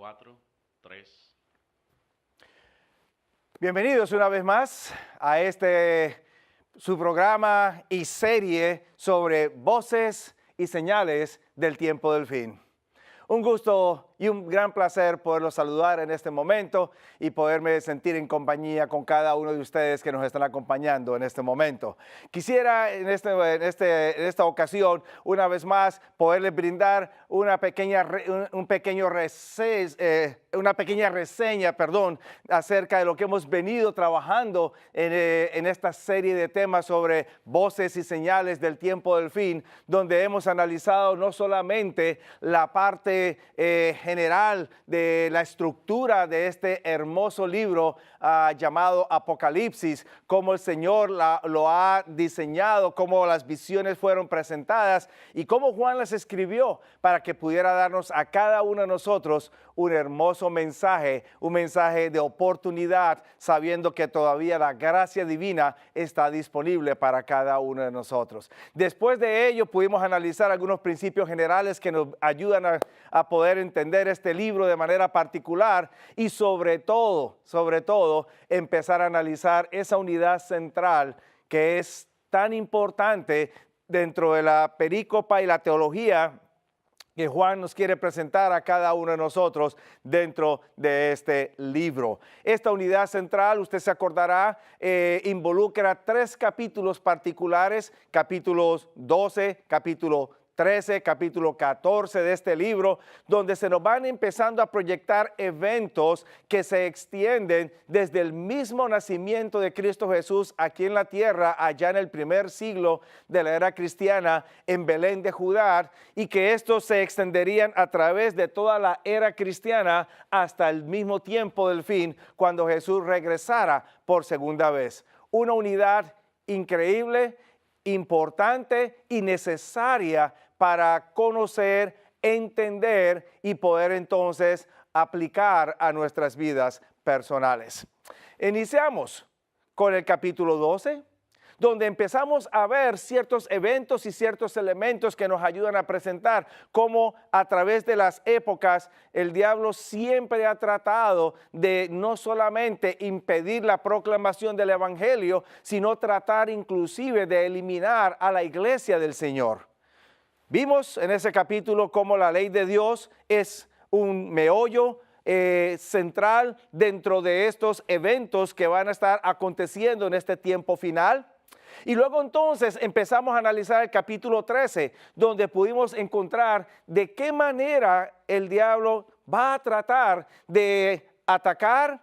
4, 3. Bienvenidos una vez más a su programa y serie sobre voces y señales del tiempo del fin. Un gusto y un gran placer poderlos saludar en este momento y poderme sentir en compañía con cada uno de ustedes que nos están acompañando en este momento. Quisiera en esta ocasión, una vez más, poderles brindar una pequeña reseña acerca de lo que hemos venido trabajando en esta serie de temas sobre voces y señales del tiempo del fin, donde hemos analizado no solamente la parte general de la estructura de este hermoso libro llamado Apocalipsis, cómo el Señor lo ha diseñado, cómo las visiones fueron presentadas y cómo Juan las escribió para que pudiera darnos a cada uno de nosotros un hermoso mensaje, un mensaje de oportunidad, sabiendo que todavía la gracia divina está disponible para cada uno de nosotros. Después de ello pudimos analizar algunos principios generales que nos ayudan a poder entender este libro de manera particular y sobre todo, empezar a analizar esa unidad central que es tan importante dentro de la perícopa y la teología que Juan nos quiere presentar a cada uno de nosotros dentro de este libro. Esta unidad central, usted se acordará, involucra 3 capítulos particulares, capítulos 12, capítulo 13, capítulo 14 de este libro, donde se nos van empezando a proyectar eventos que se extienden desde el mismo nacimiento de Cristo Jesús aquí en la tierra, allá en el primer siglo de la era cristiana en Belén de Judá, y que estos se extenderían a través de toda la era cristiana hasta el mismo tiempo del fin, cuando Jesús regresara por segunda vez. Una unidad increíble, importante y necesaria para conocer, entender y poder entonces aplicar a nuestras vidas personales. Iniciamos con el capítulo 12, donde empezamos a ver ciertos eventos y ciertos elementos que nos ayudan a presentar cómo a través de las épocas el diablo siempre ha tratado de no solamente impedir la proclamación del evangelio, sino tratar inclusive de eliminar a la iglesia del Señor. Vimos en ese capítulo cómo la ley de Dios es un meollo central dentro de estos eventos que van a estar aconteciendo en este tiempo final. Y luego entonces empezamos a analizar el capítulo 13, donde pudimos encontrar de qué manera el diablo va a tratar de atacar,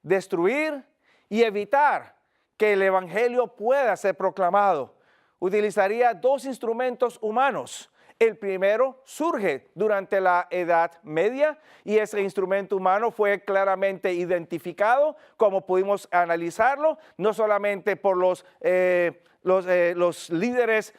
destruir y evitar que el evangelio pueda ser proclamado. Utilizaría 2 instrumentos humanos. El primero surge durante la Edad Media y ese instrumento humano fue claramente identificado, como pudimos analizarlo, no solamente por los líderes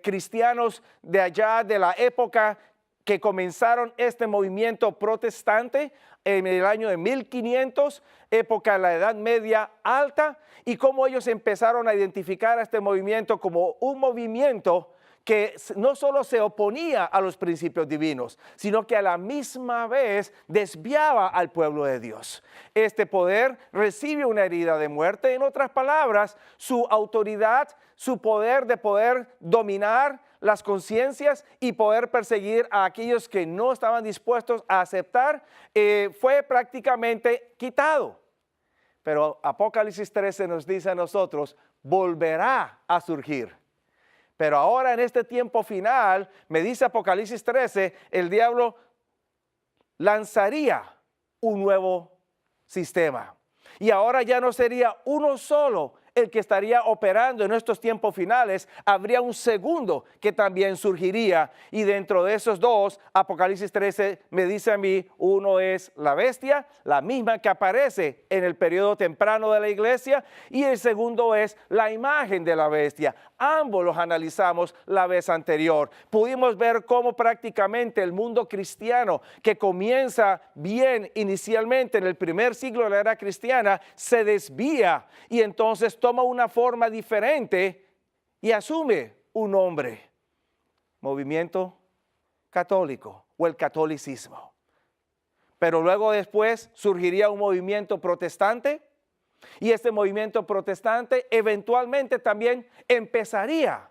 cristianos de allá de la época que comenzaron este movimiento protestante en el año de 1500, época de la Edad Media Alta, y cómo ellos empezaron a identificar a este movimiento como un movimiento que no solo se oponía a los principios divinos, sino que a la misma vez desviaba al pueblo de Dios. Este poder recibe una herida de muerte. En otras palabras, su autoridad, su poder de poder dominar las conciencias y poder perseguir a aquellos que no estaban dispuestos a aceptar, fue prácticamente quitado. Pero Apocalipsis 13 nos dice a nosotros, volverá a surgir. Pero ahora en este tiempo final, me dice Apocalipsis 13, el diablo lanzaría un nuevo sistema. Y ahora ya no sería uno solo el que estaría operando en estos tiempos finales, habría un segundo que también surgiría. Y dentro de esos 2, Apocalipsis 13 me dice a mí, uno es la bestia, la misma que aparece en el periodo temprano de la iglesia, y el segundo es la imagen de la bestia. Ambos los analizamos la vez anterior. Pudimos ver cómo prácticamente el mundo cristiano, que comienza bien inicialmente en el primer siglo de la era cristiana, se desvía y entonces toma una forma diferente y asume un nombre: movimiento católico o el catolicismo. Pero luego después surgiría un movimiento protestante y este movimiento protestante eventualmente también empezaría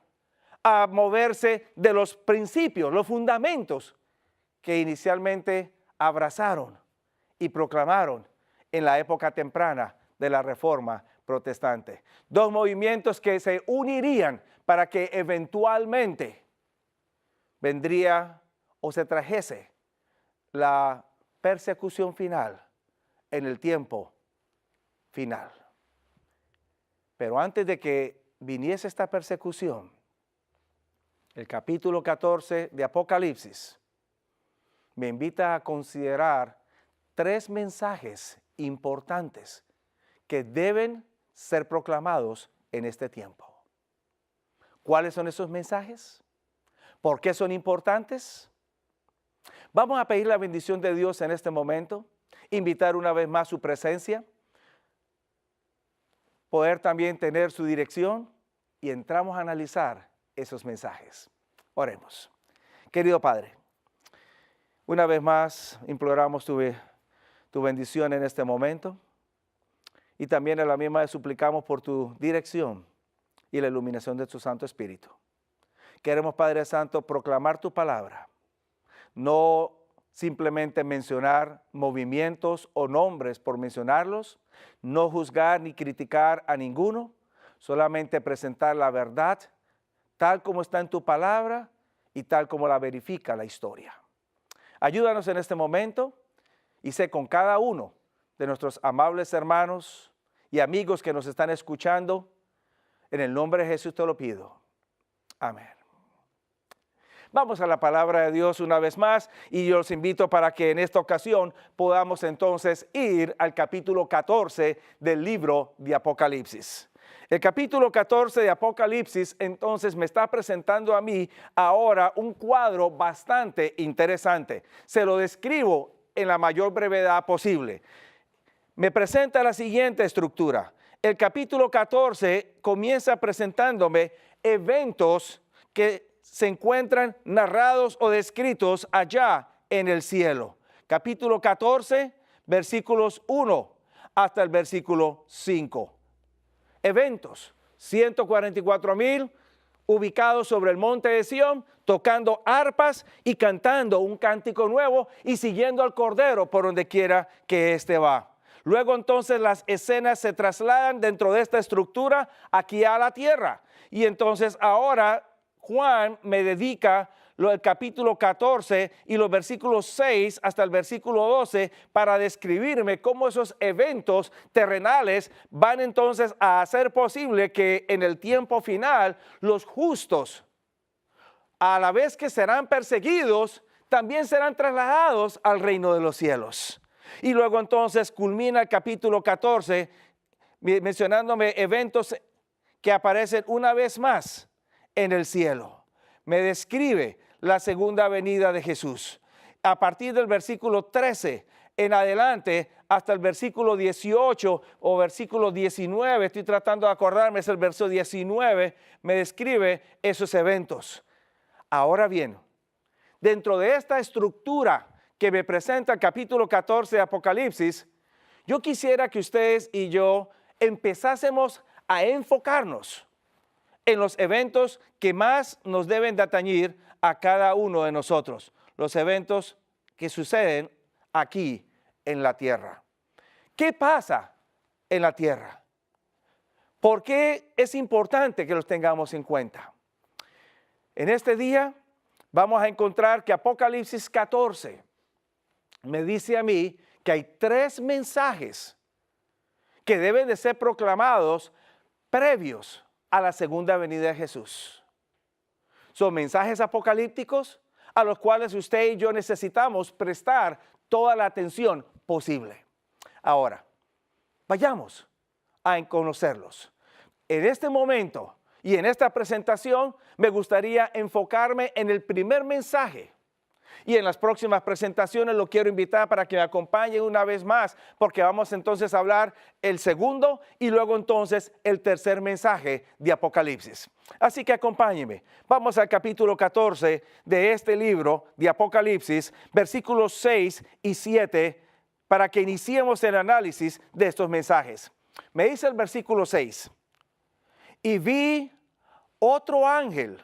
a moverse de los principios, los fundamentos que inicialmente abrazaron y proclamaron en la época temprana de la Reforma protestante. Dos movimientos que se unirían para que eventualmente vendría o se trajese la persecución final en el tiempo final. Pero antes de que viniese esta persecución, el capítulo 14 de Apocalipsis me invita a considerar tres mensajes importantes que deben ser proclamados en este tiempo. ¿Cuáles son esos mensajes? ¿Por qué son importantes? Vamos a pedir la bendición de Dios en este momento, invitar una vez más su presencia, poder también tener su dirección y entramos a analizar esos mensajes. Oremos. Querido Padre, una vez más imploramos tu bendición en este momento y también a la misma vez suplicamos por tu dirección y la iluminación de tu Santo Espíritu. Queremos, Padre Santo, proclamar tu palabra, no simplemente mencionar movimientos o nombres por mencionarlos, no juzgar ni criticar a ninguno, solamente presentar la verdad tal como está en tu palabra y tal como la verifica la historia. Ayúdanos en este momento y sé con cada uno de nuestros amables hermanos y amigos que nos están escuchando. En el nombre de Jesús te lo pido. Amén. Vamos a la palabra de Dios una vez más y yo los invito para que en esta ocasión podamos entonces ir al capítulo 14 del libro de Apocalipsis. El capítulo 14 de Apocalipsis entonces me está presentando a mí ahora un cuadro bastante interesante. Se lo describo en la mayor brevedad posible. Me presenta la siguiente estructura. El capítulo 14 comienza presentándome eventos que se encuentran narrados o descritos allá en el cielo. Capítulo 14, versículos 1 hasta el versículo 5. Eventos, 144,000 ubicados sobre el monte de Sión, tocando arpas y cantando un cántico nuevo y siguiendo al Cordero por donde quiera que éste va. Luego entonces las escenas se trasladan dentro de esta estructura aquí a la tierra. Y entonces ahora Juan me dedica el capítulo 14 y los versículos 6 hasta el versículo 12 para describirme cómo esos eventos terrenales van entonces a hacer posible que en el tiempo final los justos, a la vez que serán perseguidos, también serán trasladados al reino de los cielos. Y luego entonces culmina el capítulo 14 mencionándome eventos que aparecen una vez más en el cielo. Me describe la segunda venida de Jesús. A partir del versículo 13 en adelante hasta el versículo 18 o versículo 19, estoy tratando de acordarme, es el verso 19, me describe esos eventos. Ahora bien, dentro de esta estructura que me presenta el capítulo 14 de Apocalipsis, yo quisiera que ustedes y yo empezásemos a enfocarnos en los eventos que más nos deben de atañir a cada uno de nosotros, los eventos que suceden aquí en la tierra. ¿Qué pasa en la tierra? ¿Por qué es importante que los tengamos en cuenta? En este día vamos a encontrar que Apocalipsis 14 me dice a mí que hay tres mensajes que deben de ser proclamados previos a la segunda venida de Jesús. Son mensajes apocalípticos a los cuales usted y yo necesitamos prestar toda la atención posible. Ahora, vayamos a conocerlos. En este momento y en esta presentación me gustaría enfocarme en el primer mensaje Y en las próximas presentaciones lo quiero invitar para que me acompañen una vez más, porque vamos entonces a hablar el segundo y luego entonces el tercer mensaje de Apocalipsis. Así que acompáñenme. Vamos al capítulo 14 de este libro de Apocalipsis, versículos 6 y 7, para que iniciemos el análisis de estos mensajes. Me dice el versículo 6. Y vi otro ángel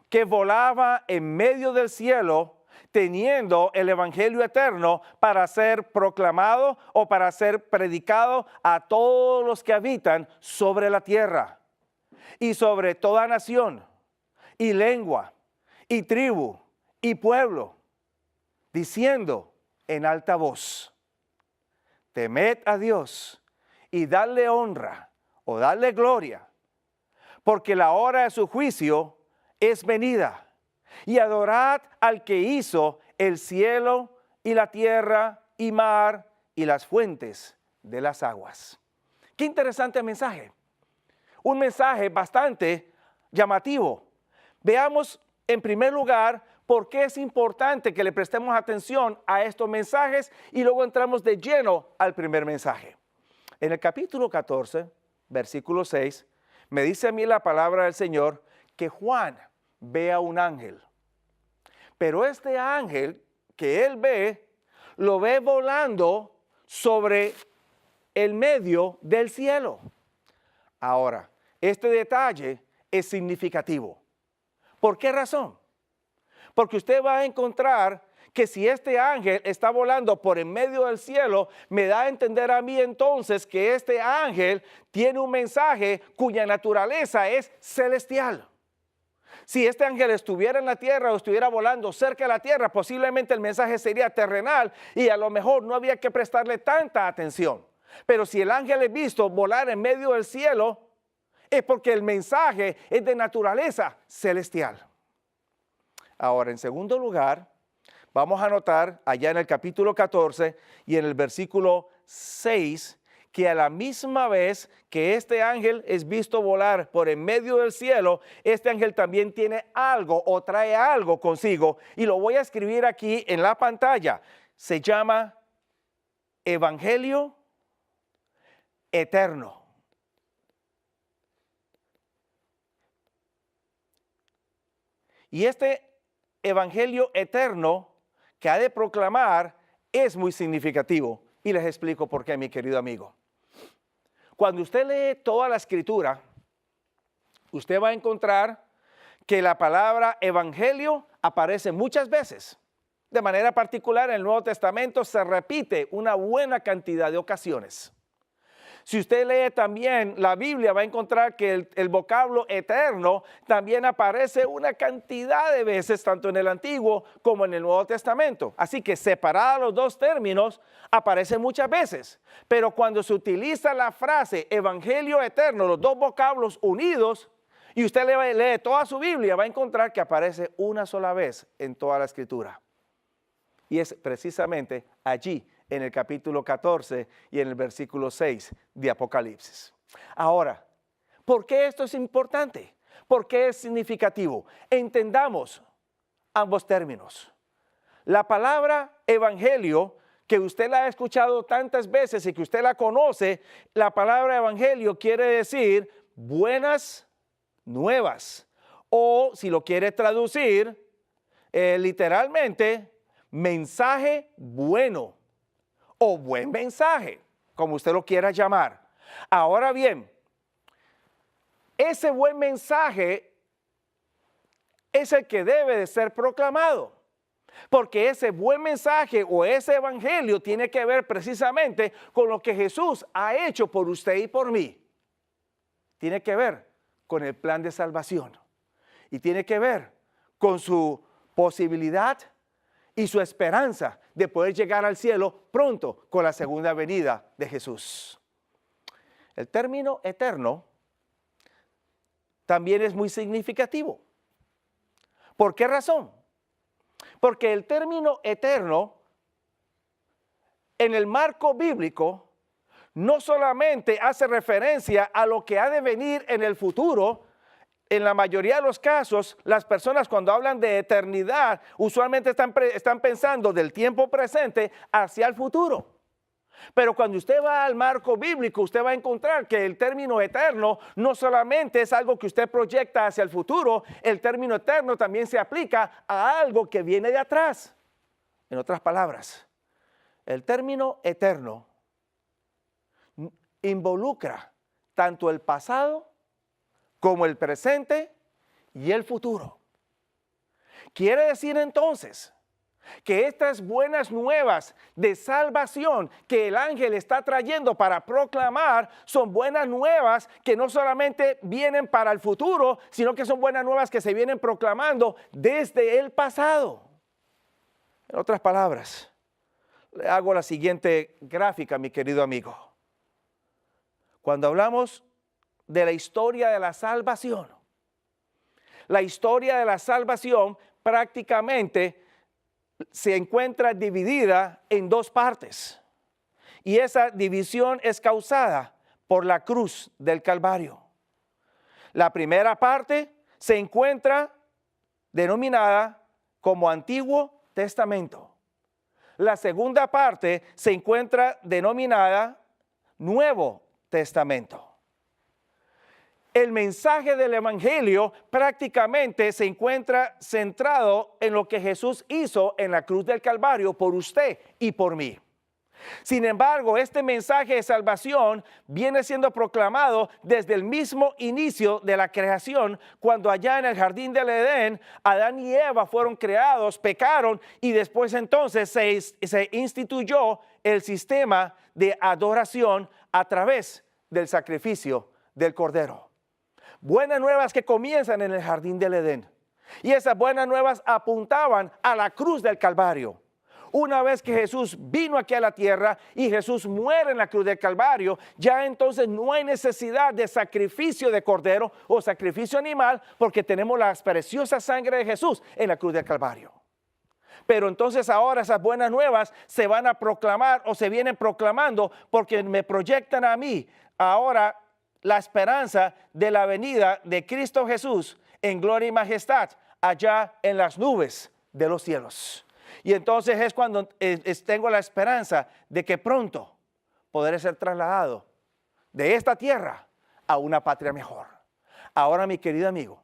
que volaba en medio del cielo, teniendo el evangelio eterno para ser proclamado o para ser predicado a todos los que habitan sobre la tierra, y sobre toda nación, y lengua, y tribu, y pueblo, diciendo en alta voz: temed a Dios y dadle honra o dadle gloria, porque la hora de su juicio es venida, y adorad al que hizo el cielo y la tierra y mar y las fuentes de las aguas. Qué interesante mensaje. Un mensaje bastante llamativo. Veamos en primer lugar por qué es importante que le prestemos atención a estos mensajes y luego entramos de lleno al primer mensaje. En el capítulo 14, versículo 6, me dice a mí la palabra del Señor que Juan ve a un ángel. Pero este ángel que él ve, lo ve volando sobre el medio del cielo. Ahora, este detalle es significativo. ¿Por qué razón? Porque usted va a encontrar que si este ángel está volando por en medio del cielo, me da a entender a mí entonces que este ángel tiene un mensaje cuya naturaleza es celestial. Si este ángel estuviera en la tierra o estuviera volando cerca de la tierra, posiblemente el mensaje sería terrenal y a lo mejor no había que prestarle tanta atención. Pero si el ángel es visto volar en medio del cielo, es porque el mensaje es de naturaleza celestial. Ahora, en segundo lugar, vamos a notar allá en el capítulo 14 y en el versículo 6, que a la misma vez que este ángel es visto volar por en medio del cielo, este ángel también tiene algo o trae algo consigo, y lo voy a escribir aquí en la pantalla. Se llama Evangelio Eterno. Y este Evangelio Eterno que ha de proclamar es muy significativo, y les explico por qué, mi querido amigo. Cuando usted lee toda la Escritura, usted va a encontrar que la palabra evangelio aparece muchas veces. De manera particular, en el Nuevo Testamento se repite una buena cantidad de ocasiones. Si usted lee también la Biblia, va a encontrar que el vocablo eterno también aparece una cantidad de veces, tanto en el Antiguo como en el Nuevo Testamento. Así que separados los dos términos, aparecen muchas veces. Pero cuando se utiliza la frase evangelio eterno, los dos vocablos unidos, y usted lee toda su Biblia, va a encontrar que aparece una sola vez en toda la Escritura. Y es precisamente allí, en el capítulo 14 y en el versículo 6 de Apocalipsis. Ahora, ¿por qué esto es importante? ¿Por qué es significativo? Entendamos ambos términos. La palabra evangelio, que usted la ha escuchado tantas veces y que usted la conoce, la palabra evangelio quiere decir buenas nuevas, o si lo quiere traducir literalmente, mensaje bueno o buen mensaje, como usted lo quiera llamar. Ahora bien, ese buen mensaje es el que debe de ser proclamado, porque ese buen mensaje o ese evangelio tiene que ver precisamente con lo que Jesús ha hecho por usted y por mí. Tiene que ver con el plan de salvación y tiene que ver con su posibilidad y su esperanza de poder llegar al cielo pronto con la segunda venida de Jesús. El término eterno también es muy significativo. ¿Por qué razón? Porque el término eterno en el marco bíblico no solamente hace referencia a lo que ha de venir en el futuro, en la mayoría de los casos, las personas cuando hablan de eternidad, usualmente están pensando del tiempo presente hacia el futuro. Pero cuando usted va al marco bíblico, usted va a encontrar que el término eterno no solamente es algo que usted proyecta hacia el futuro, el término eterno también se aplica a algo que viene de atrás. En otras palabras, el término eterno involucra tanto el pasado como el presente y el futuro. Quiere decir entonces que estas buenas nuevas de salvación que el ángel está trayendo para proclamar son buenas nuevas que no solamente vienen para el futuro, sino que son buenas nuevas que se vienen proclamando desde el pasado. En otras palabras, le hago la siguiente gráfica, mi querido amigo. Cuando hablamos de la historia de la salvación prácticamente se encuentra dividida en dos partes. Y esa división es causada por la cruz del Calvario. La primera parte se encuentra denominada como Antiguo Testamento. La segunda parte se encuentra denominada Nuevo Testamento. El mensaje del Evangelio prácticamente se encuentra centrado en lo que Jesús hizo en la cruz del Calvario por usted y por mí. Sin embargo, este mensaje de salvación viene siendo proclamado desde el mismo inicio de la creación, cuando allá en el jardín del Edén, Adán y Eva fueron creados, pecaron y después entonces se instituyó el sistema de adoración a través del sacrificio del Cordero. Buenas nuevas que comienzan en el jardín del Edén. Y esas buenas nuevas apuntaban a la cruz del Calvario. Una vez que Jesús vino aquí a la tierra y Jesús muere en la cruz del Calvario, ya entonces no hay necesidad de sacrificio de cordero o sacrificio animal, porque tenemos la preciosa sangre de Jesús en la cruz del Calvario. Pero entonces ahora esas buenas nuevas se van a proclamar o se vienen proclamando porque me proyectan a mí ahora la esperanza de la venida de Cristo Jesús en gloria y majestad allá en las nubes de los cielos. Y entonces es cuando tengo la esperanza de que pronto podré ser trasladado de esta tierra a una patria mejor. Ahora, mi querido amigo,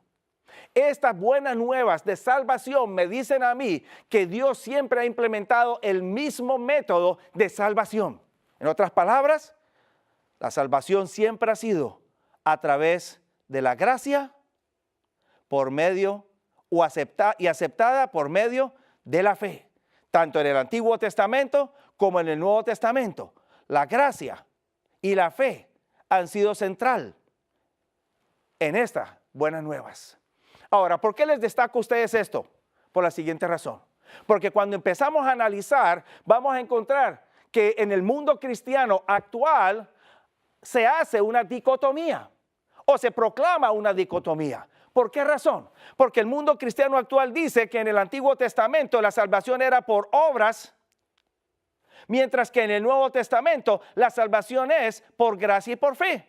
estas buenas nuevas de salvación me dicen a mí que Dios siempre ha implementado el mismo método de salvación. En otras palabras, la salvación siempre ha sido a través de la gracia por medio aceptada por medio de la fe. Tanto en el Antiguo Testamento como en el Nuevo Testamento, la gracia y la fe han sido central en estas buenas nuevas. Ahora, ¿por qué les destaco a ustedes esto? Por la siguiente razón. Porque cuando empezamos a analizar, vamos a encontrar que en el mundo cristiano actual se hace una dicotomía o se proclama una dicotomía. ¿Por qué razón? Porque el mundo cristiano actual dice que en el Antiguo Testamento la salvación era por obras, mientras que en el Nuevo Testamento la salvación es por gracia y por fe.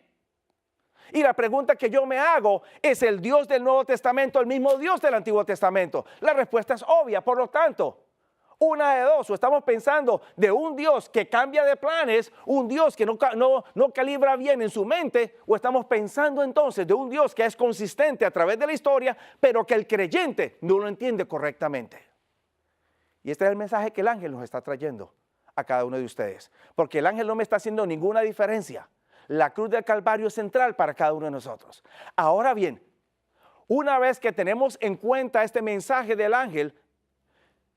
Y la pregunta que yo me hago, ¿es el Dios del Nuevo Testamento el mismo Dios del Antiguo Testamento? La respuesta es obvia, por lo tanto, una de dos, o estamos pensando de un Dios que cambia de planes, un Dios que no calibra bien en su mente, o estamos pensando entonces de un Dios que es consistente a través de la historia, pero que el creyente no lo entiende correctamente. Y este es el mensaje que el ángel nos está trayendo a cada uno de ustedes, porque el ángel no me está haciendo ninguna diferencia. La cruz del Calvario es central para cada uno de nosotros. Ahora bien, una vez que tenemos en cuenta este mensaje del ángel,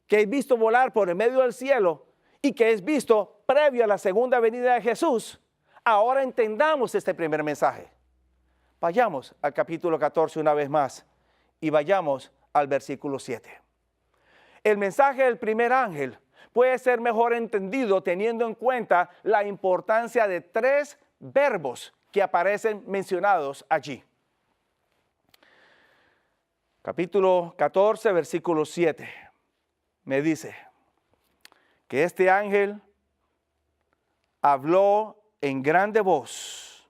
que es visto volar por el medio del cielo y que es visto previo a la segunda venida de Jesús, ahora entendamos este primer mensaje. Vayamos al capítulo 14 una vez más y vayamos al versículo 7. El mensaje del primer ángel puede ser mejor entendido teniendo en cuenta la importancia de tres verbos que aparecen mencionados allí. Capítulo 14, versículo 7. Me dice que este ángel habló en grande voz: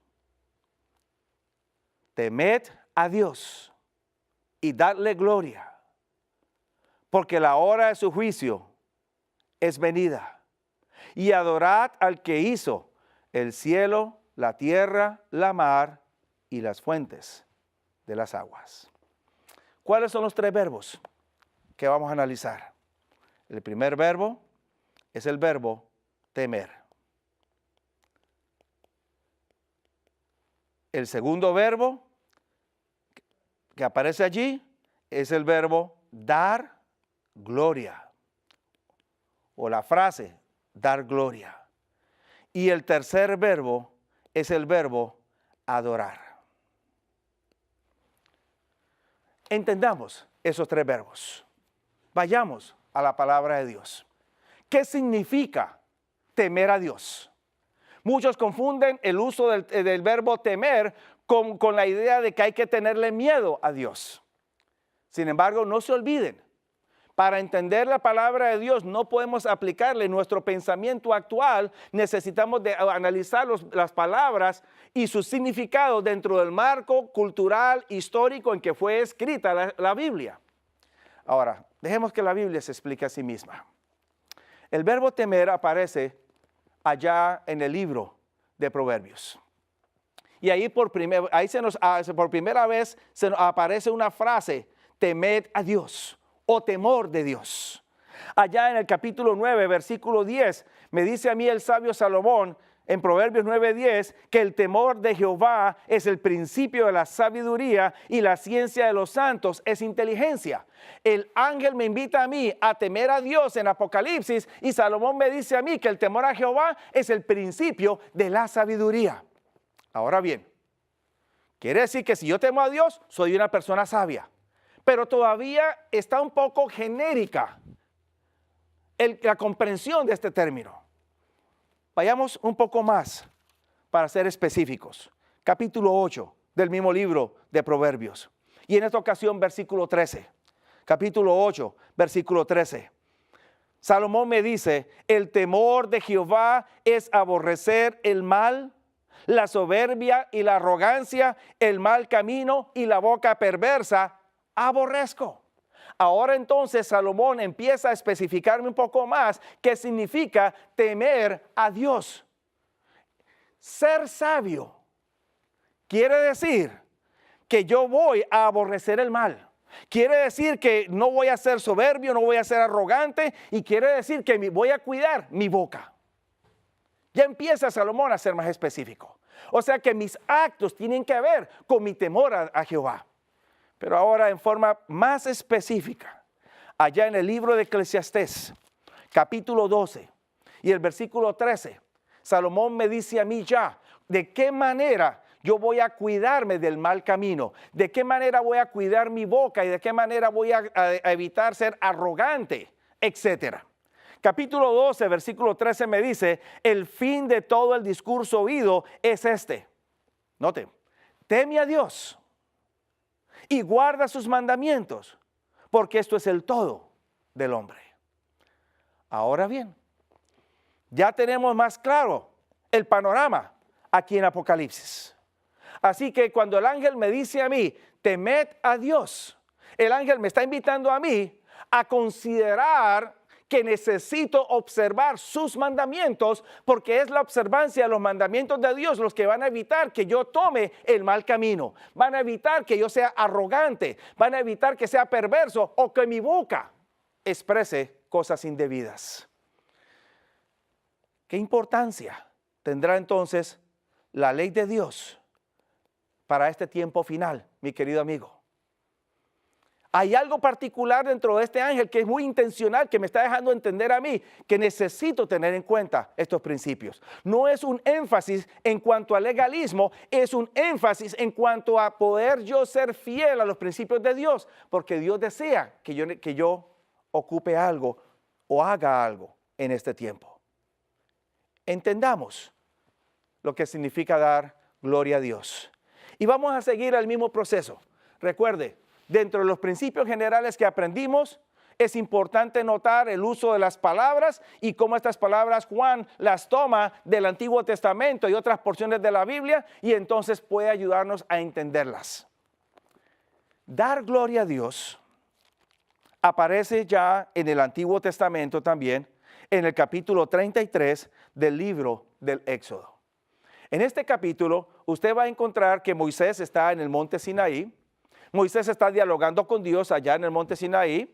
temed a Dios y dadle gloria, porque la hora de su juicio es venida. Y adorad al que hizo el cielo, la tierra, la mar y las fuentes de las aguas. ¿Cuáles son los 3 verbos que vamos a analizar? El primer verbo es el verbo temer. El segundo verbo que aparece allí es el verbo dar gloria, o la frase dar gloria. Y el tercer verbo es el verbo adorar. Entendamos esos 3 verbos. Vayamos a la palabra de Dios. ¿Qué significa temer a Dios? Muchos confunden el uso del verbo temer con la idea de que hay que tenerle miedo a Dios. Sin embargo, no se olviden, para entender la palabra de Dios no podemos aplicarle nuestro pensamiento actual, necesitamos de analizar las palabras y su significado dentro del marco cultural, histórico en que fue escrita la Biblia. Ahora, dejemos que la Biblia se explique a sí misma. El verbo temer aparece allá en el libro de Proverbios. Y ahí por primera vez se nos aparece una frase, temed a Dios o temor de Dios. Allá en el capítulo 9, versículo 10, me dice a mí el sabio Salomón en Proverbios 9:10 que el temor de Jehová es el principio de la sabiduría y la ciencia de los santos es inteligencia. El ángel me invita a mí a temer a Dios en Apocalipsis y Salomón me dice a mí que el temor a Jehová es el principio de la sabiduría. Ahora bien, quiere decir que si yo temo a Dios, soy una persona sabia. Pero todavía está un poco genérica la comprensión de este término. Vayamos un poco más para ser específicos. Capítulo 8 del mismo libro de Proverbios. Y en esta ocasión, versículo 13. Capítulo 8, versículo 13. Salomón me dice, el temor de Jehová es aborrecer el mal, la soberbia y la arrogancia, el mal camino y la boca perversa, aborrezco. Ahora entonces Salomón empieza a especificarme un poco más qué significa temer a Dios. Ser sabio quiere decir que yo voy a aborrecer el mal. Quiere decir que no voy a ser soberbio, no voy a ser arrogante y quiere decir que voy a cuidar mi boca. Ya empieza Salomón a ser más específico. O sea que mis actos tienen que ver con mi temor a Jehová. Pero ahora en forma más específica, allá en el libro de Eclesiastés, capítulo 12 y el versículo 13, Salomón me dice a mí ya, ¿de qué manera yo voy a cuidarme del mal camino? ¿De qué manera voy a cuidar mi boca y de qué manera voy a evitar ser arrogante, etcétera? Capítulo 12, versículo 13 me dice, el fin de todo el discurso oído es este. Note, teme a Dios y guarda sus mandamientos, porque esto es el todo del hombre. Ahora bien, ya tenemos más claro el panorama aquí en Apocalipsis. Así que cuando el ángel me dice a mí, temed a Dios, el ángel me está invitando a mí a considerar que necesito observar sus mandamientos, porque es la observancia de los mandamientos de Dios los que van a evitar que yo tome el mal camino, van a evitar que yo sea arrogante, van a evitar que sea perverso o que mi boca exprese cosas indebidas. ¿Qué importancia tendrá entonces la ley de Dios para este tiempo final, mi querido amigo? Hay algo particular dentro de este ángel que es muy intencional, que me está dejando entender a mí que necesito tener en cuenta estos principios. No es un énfasis en cuanto al legalismo, es un énfasis en cuanto a poder yo ser fiel a los principios de Dios, porque Dios desea que yo ocupe algo o haga algo en este tiempo. Entendamos lo que significa dar gloria a Dios. Y vamos a seguir el mismo proceso. Recuerde, dentro de los principios generales que aprendimos, es importante notar el uso de las palabras y cómo estas palabras Juan las toma del Antiguo Testamento y otras porciones de la Biblia y entonces puede ayudarnos a entenderlas. dar gloria a Dios aparece ya en el Antiguo Testamento también, en el capítulo 33 del libro del Éxodo. En este capítulo usted va a encontrar que Moisés está en el monte Sinaí. Moisés está dialogando con Dios allá en el monte Sinaí.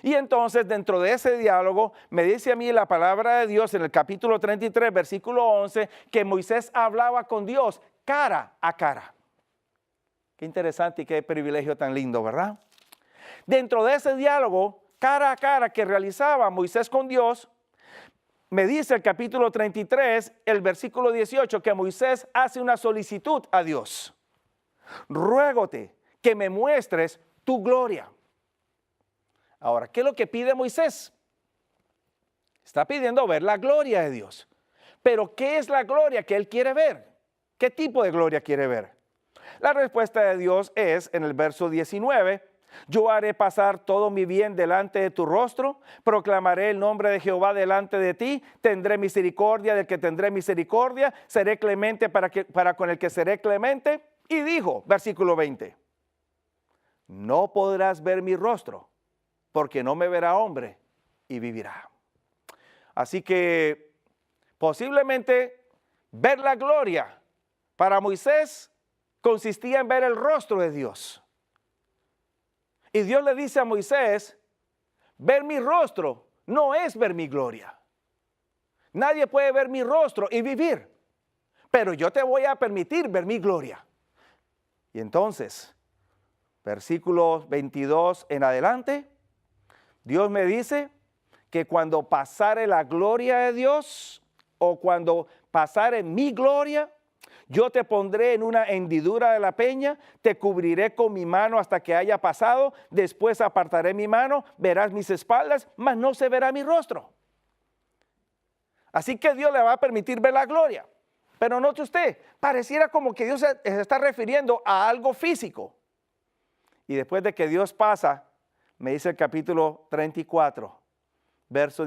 Y entonces dentro de ese diálogo me dice a mí la palabra de Dios en el capítulo 33, versículo 11, que Moisés hablaba con Dios cara a cara. Qué interesante y qué privilegio tan lindo, ¿verdad? Dentro de ese diálogo cara a cara que realizaba Moisés con Dios, me dice el capítulo 33, el versículo 18, que Moisés hace una solicitud a Dios. Ruégote que me muestres tu gloria. Ahora, ¿qué es lo que pide Moisés? Está pidiendo ver la gloria de Dios. Pero ¿qué es la gloria que él quiere ver? ¿Qué tipo de gloria quiere ver? La respuesta de Dios es en el verso 19, yo haré pasar todo mi bien delante de tu rostro, proclamaré el nombre de Jehová delante de ti, tendré misericordia del que tendré misericordia, seré clemente para con el que seré clemente. Y dijo, versículo 20, no podrás ver mi rostro, porque no me verá hombre y vivirá. Así que posiblemente ver la gloria para Moisés consistía en ver el rostro de Dios. Y Dios le dice a Moisés, ver mi rostro no es ver mi gloria. Nadie puede ver mi rostro y vivir, pero yo te voy a permitir ver mi gloria. Y entonces, versículos 22 en adelante, Dios me dice que cuando pasare la gloria de Dios o cuando pasare mi gloria, yo te pondré en una hendidura de la peña, te cubriré con mi mano hasta que haya pasado, después apartaré mi mano, verás mis espaldas, mas no se verá mi rostro. Así que Dios le va a permitir ver la gloria. Pero note usted, pareciera como que Dios se está refiriendo a algo físico. Y después de que Dios pasa, me dice el capítulo 34, verso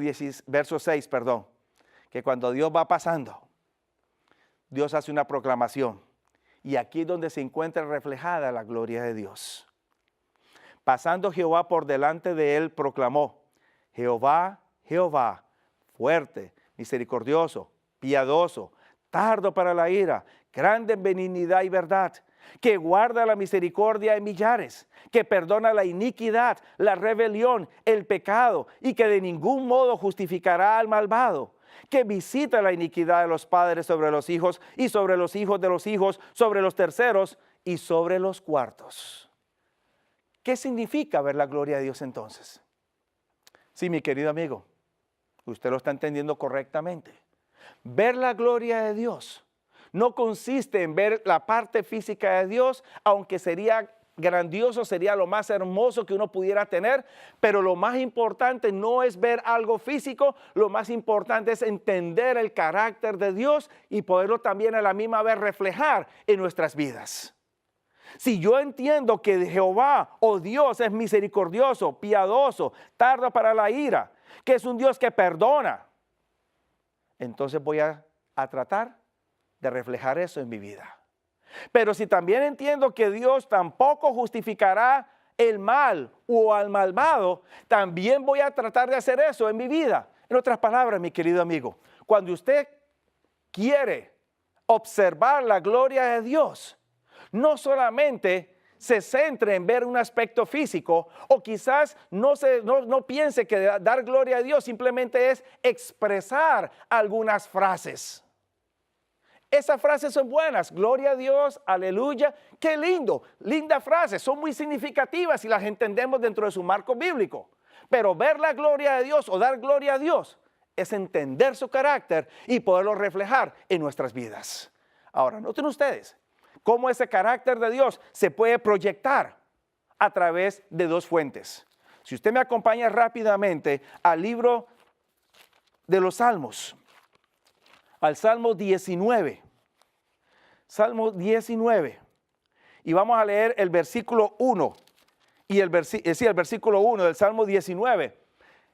6, que cuando Dios va pasando, Dios hace una proclamación. Y aquí es donde se encuentra reflejada la gloria de Dios. Pasando Jehová por delante de él, proclamó, Jehová, Jehová, fuerte, misericordioso, piadoso, tardo para la ira, grande en benignidad y verdad, que guarda la misericordia en millares, que perdona la iniquidad, la rebelión, el pecado, y que de ningún modo justificará al malvado, que visita la iniquidad de los padres sobre los hijos y sobre los hijos de los hijos, sobre los terceros y sobre los cuartos. ¿Qué significa ver la gloria de Dios entonces? Sí, mi querido amigo, usted lo está entendiendo correctamente. Ver la gloria de Dios no consiste en ver la parte física de Dios, aunque sería grandioso, sería lo más hermoso que uno pudiera tener, pero lo más importante no es ver algo físico, lo más importante es entender el carácter de Dios y poderlo también a la misma vez reflejar en nuestras vidas. Si yo entiendo que Jehová o Dios es misericordioso, piadoso, tardo para la ira, que es un Dios que perdona, entonces voy a tratar de reflejar eso en mi vida. Pero si también entiendo que Dios tampoco justificará el mal o al malvado, también voy a tratar de hacer eso en mi vida. En otras palabras, mi querido amigo, cuando usted quiere observar la gloria de Dios, no solamente se centre en ver un aspecto físico, o quizás no piense que dar gloria a Dios simplemente es expresar algunas frases. Esas frases son buenas, gloria a Dios, aleluya, qué lindo, lindas frases, son muy significativas si las entendemos dentro de su marco bíblico. Pero ver la gloria de Dios o dar gloria a Dios es entender su carácter y poderlo reflejar en nuestras vidas. Ahora, noten ustedes cómo ese carácter de Dios se puede proyectar a través de dos fuentes. Si usted me acompaña rápidamente al libro de los Salmos, al Salmo 19. Salmo 19. Y vamos a leer el versículo 1 y el versículo 1 del Salmo 19.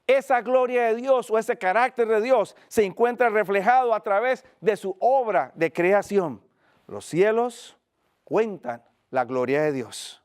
Esa gloria de Dios o ese carácter de Dios se encuentra reflejado a través de su obra de creación. Los cielos cuentan la gloria de Dios.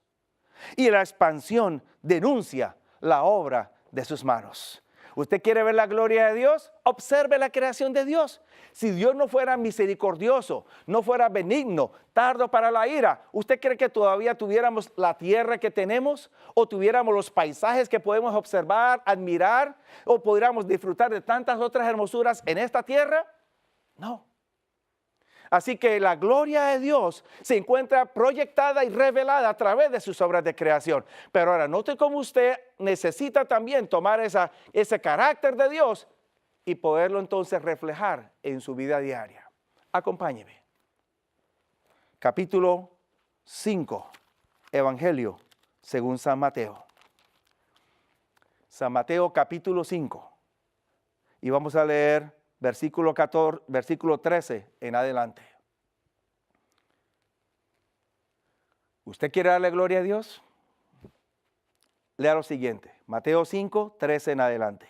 y la expansión denuncia la obra de sus manos. ¿Usted quiere ver la gloria de Dios? Observe la creación de Dios. Si Dios no fuera misericordioso, no fuera benigno, tardo para la ira, ¿usted cree que todavía tuviéramos la tierra que tenemos? ¿O tuviéramos los paisajes que podemos observar, admirar? ¿O pudiéramos disfrutar de tantas otras hermosuras en esta tierra? No. Así que la gloria de Dios se encuentra proyectada y revelada a través de sus obras de creación. Pero ahora, note cómo usted necesita también tomar ese carácter de Dios y poderlo entonces reflejar en su vida diaria. Acompáñeme. Capítulo 5, Evangelio según San Mateo. San Mateo capítulo 5. Y vamos a leer versículo 13 en adelante. ¿Usted quiere darle gloria a Dios? Lea lo siguiente. Mateo 5, 13 en adelante.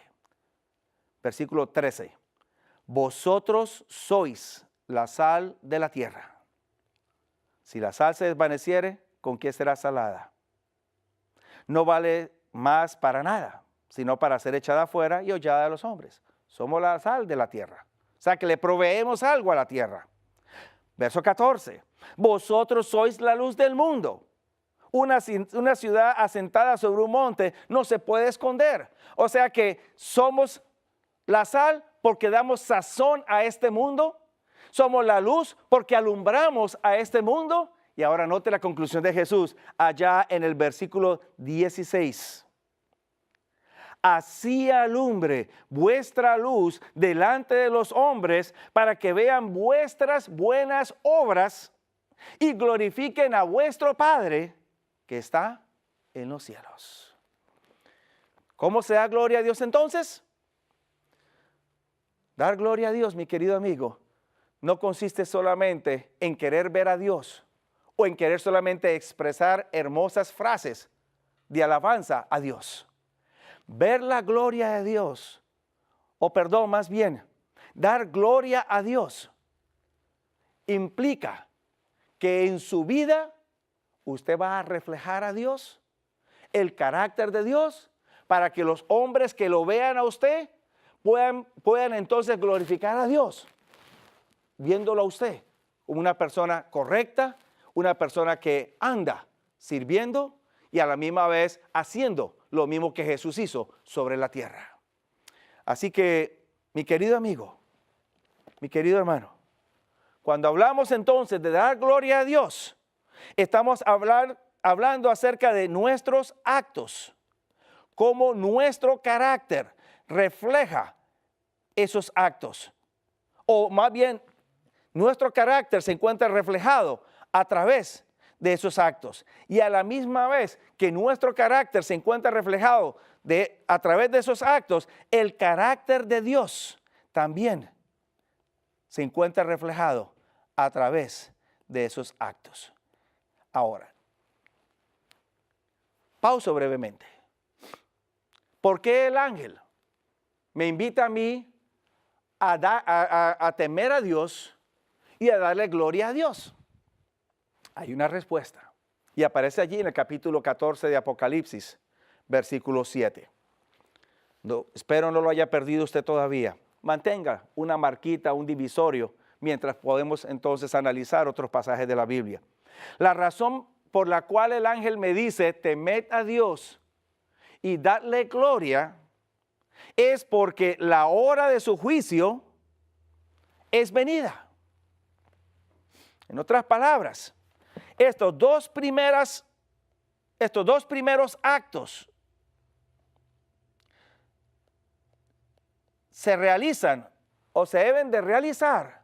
Versículo 13. Vosotros sois la sal de la tierra. Si la sal se desvaneciere, ¿con qué será salada? No vale más para nada, sino para ser echada afuera y hollada de los hombres. Somos la sal de la tierra. O sea que le proveemos algo a la tierra. Verso 14. Vosotros sois la luz del mundo. Una ciudad asentada sobre un monte no se puede esconder. O sea que somos la sal porque damos sazón a este mundo. Somos la luz porque alumbramos a este mundo. Y ahora note la conclusión de Jesús allá en el versículo 16. Así alumbre vuestra luz delante de los hombres para que vean vuestras buenas obras y glorifiquen a vuestro Padre que está en los cielos. ¿Cómo se da gloria a Dios entonces? Dar gloria a Dios, mi querido amigo, no consiste solamente en querer ver a Dios o en querer solamente expresar hermosas frases de alabanza a Dios. Ver la gloria de Dios, más bien, dar gloria a Dios, implica que en su vida usted va a reflejar a Dios, el carácter de Dios, para que los hombres que lo vean a usted puedan entonces glorificar a Dios, viéndolo a usted como una persona correcta, una persona que anda sirviendo y a la misma vez haciendo lo mismo que Jesús hizo sobre la tierra. Así que, mi querido amigo, mi querido hermano, cuando hablamos entonces de dar gloria a Dios, estamos hablando acerca de nuestros actos, cómo nuestro carácter refleja esos actos. O más bien, nuestro carácter se encuentra reflejado a través de esos actos. Y a la misma vez que nuestro carácter se encuentra reflejado a través de esos actos, el carácter de Dios también se encuentra reflejado a través de esos actos. Ahora, pauso brevemente. ¿Por qué el ángel me invita a mí a temer a Dios y a darle gloria a Dios? Hay una respuesta y aparece allí en el capítulo 14 de Apocalipsis, versículo 7. Espero no lo haya perdido usted todavía. Mantenga una marquita, un divisorio, mientras podemos entonces analizar otros pasajes de la Biblia. La razón por la cual el ángel me dice, temed a Dios y dadle gloria, es porque la hora de su juicio es venida. En otras palabras, estos dos primeros actos se realizan o se deben de realizar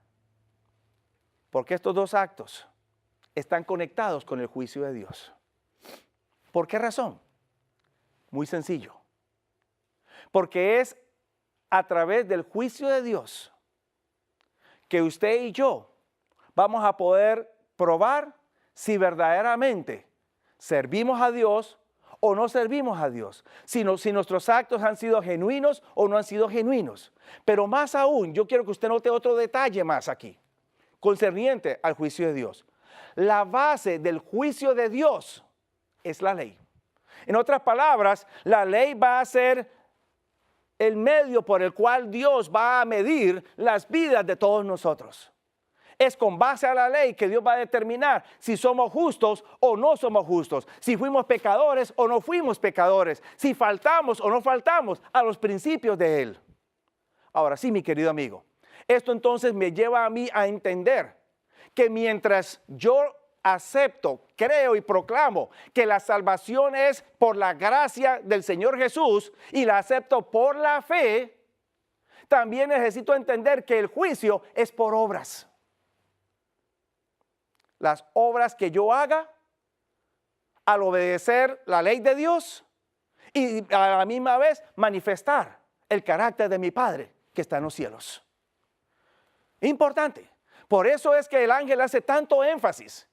porque estos dos actos están conectados con el juicio de Dios. ¿Por qué razón? Muy sencillo. Porque es a través del juicio de Dios que usted y yo vamos a poder probar si verdaderamente servimos a Dios o no servimos a Dios, si nuestros actos han sido genuinos o no han sido genuinos. Pero más aún, yo quiero que usted note otro detalle más aquí, concerniente al juicio de Dios. La base del juicio de Dios es la ley. En otras palabras, la ley va a ser el medio por el cual Dios va a medir las vidas de todos nosotros. Es con base a la ley que Dios va a determinar si somos justos o no somos justos, si fuimos pecadores o no fuimos pecadores, si faltamos o no faltamos a los principios de Él. Ahora sí, mi querido amigo, esto entonces me lleva a mí a entender que mientras yo acepto, creo y proclamo que la salvación es por la gracia del Señor Jesús y la acepto por la fe, también necesito entender que el juicio es por obras. Las obras que yo haga al obedecer la ley de Dios y a la misma vez manifestar el carácter de mi Padre que está en los cielos. Importante. Por eso es que el ángel hace tanto énfasis.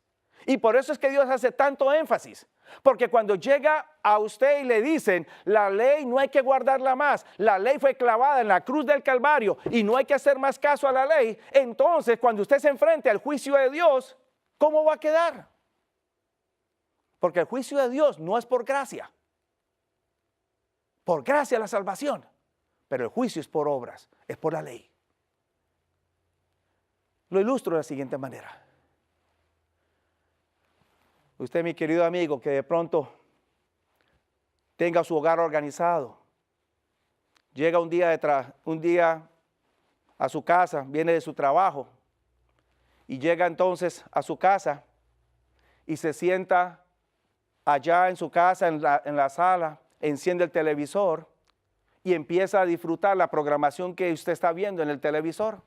Y por eso es que Dios hace tanto énfasis. Porque cuando llega a usted y le dicen, la ley no hay que guardarla más, la ley fue clavada en la cruz del Calvario y no hay que hacer más caso a la ley, entonces cuando usted se enfrente al juicio de Dios, ¿cómo va a quedar? Porque el juicio de Dios no es por gracia. Por gracia la salvación. Pero el juicio es por obras, es por la ley. Lo ilustro de la siguiente manera. Usted, mi querido amigo, que de pronto tenga su hogar organizado, llega un día a su casa, viene de su trabajo y llega entonces a su casa y se sienta allá en su casa, en la sala, enciende el televisor y empieza a disfrutar la programación que usted está viendo en el televisor.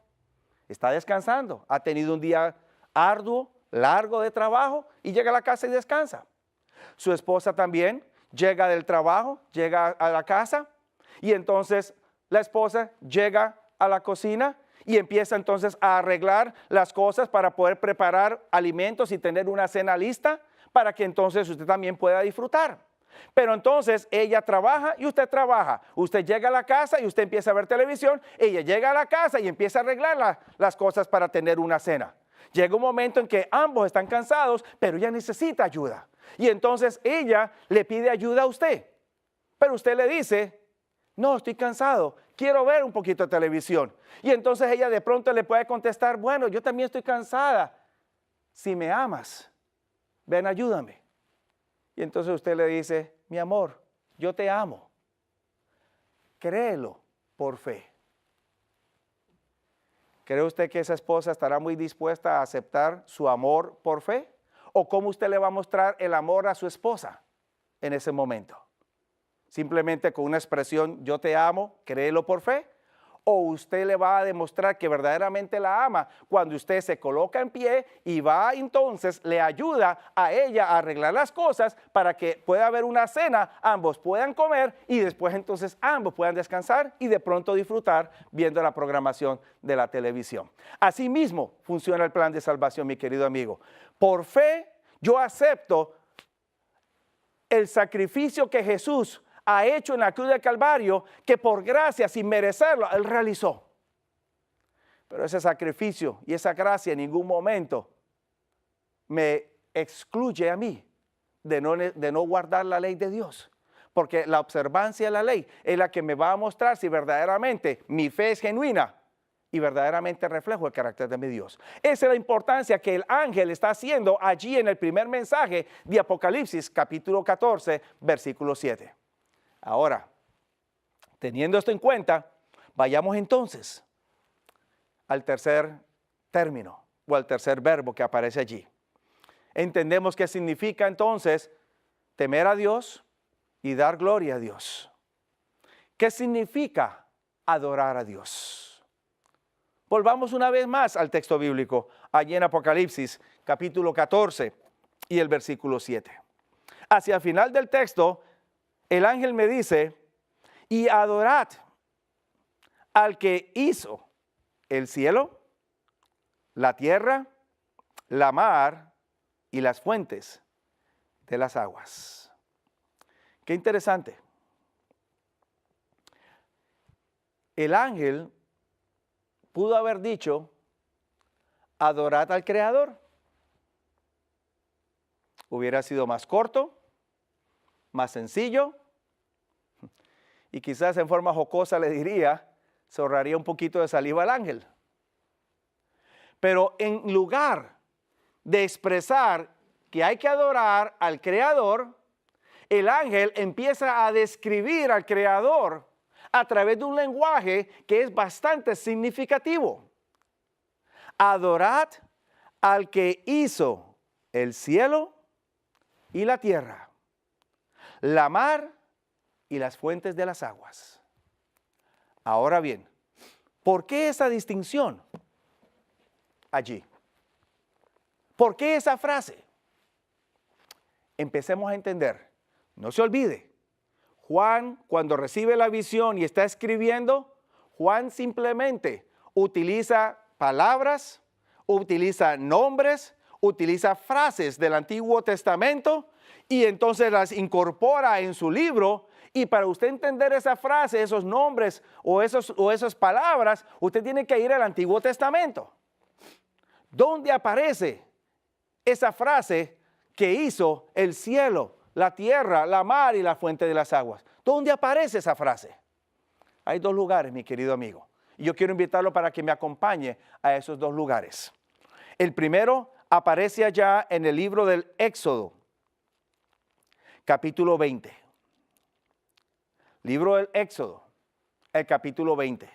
Está descansando, ha tenido un día arduo, largo de trabajo y llega a la casa y descansa. Su esposa también llega del trabajo, llega a la casa y entonces la esposa llega a la cocina y empieza entonces a arreglar las cosas para poder preparar alimentos y tener una cena lista para que entonces usted también pueda disfrutar. Pero entonces ella trabaja y usted trabaja. Usted llega a la casa y usted empieza a ver televisión. Ella llega a la casa y empieza a arreglar las cosas para tener una cena. Llega un momento en que ambos están cansados, pero ella necesita ayuda. Y entonces ella le pide ayuda a usted. Pero usted le dice, no, estoy cansado, quiero ver un poquito de televisión. Y entonces ella de pronto le puede contestar, bueno, yo también estoy cansada. Si me amas, ven, ayúdame. Y entonces usted le dice, mi amor, yo te amo. Créelo por fe. ¿Cree usted que esa esposa estará muy dispuesta a aceptar su amor por fe? ¿O cómo usted le va a mostrar el amor a su esposa en ese momento? ¿Simplemente con una expresión, yo te amo, créelo por fe? ¿O usted le va a demostrar que verdaderamente la ama cuando usted se coloca en pie y va entonces, le ayuda a ella a arreglar las cosas para que pueda haber una cena, ambos puedan comer y después entonces ambos puedan descansar y de pronto disfrutar viendo la programación de la televisión? Así mismo funciona el plan de salvación, mi querido amigo. Por fe yo acepto el sacrificio que Jesús ha hecho en la cruz del Calvario, que por gracia, sin merecerlo, Él realizó. Pero ese sacrificio y esa gracia en ningún momento me excluye a mí de no guardar la ley de Dios. Porque la observancia de la ley es la que me va a mostrar si verdaderamente mi fe es genuina y verdaderamente reflejo el carácter de mi Dios. Esa es la importancia que el ángel está haciendo allí en el primer mensaje de Apocalipsis, capítulo 14, versículo 7. Ahora, teniendo esto en cuenta, vayamos entonces al tercer término o al tercer verbo que aparece allí. Entendemos qué significa entonces temer a Dios y dar gloria a Dios. ¿Qué significa adorar a Dios? Volvamos una vez más al texto bíblico, allí en Apocalipsis, capítulo 14 y el versículo 7. Hacia el final del texto, el ángel me dice, y adorad al que hizo el cielo, la tierra, la mar y las fuentes de las aguas. Qué interesante. El ángel pudo haber dicho, adorad al Creador. Hubiera sido más corto, más sencillo. Y quizás en forma jocosa le diría, se ahorraría un poquito de saliva al ángel. Pero en lugar de expresar que hay que adorar al Creador, el ángel empieza a describir al Creador a través de un lenguaje que es bastante significativo. Adorad al que hizo el cielo y la tierra, la mar y las fuentes de las aguas. Ahora bien, ¿por qué esa distinción allí? ¿Por qué esa frase? Empecemos a entender. No se olvide, Juan, cuando recibe la visión y está escribiendo, Juan simplemente utiliza palabras, utiliza nombres, utiliza frases del Antiguo Testamento y entonces las incorpora en su libro. Y para usted entender esa frase, esos nombres o esas palabras, usted tiene que ir al Antiguo Testamento. ¿Dónde aparece esa frase que hizo el cielo, la tierra, la mar y la fuente de las aguas? ¿Dónde aparece esa frase? Hay dos lugares, mi querido amigo. Y yo quiero invitarlo para que me acompañe a esos dos lugares. El primero aparece allá en el libro del Éxodo, capítulo 20. Libro del Éxodo, el capítulo 20.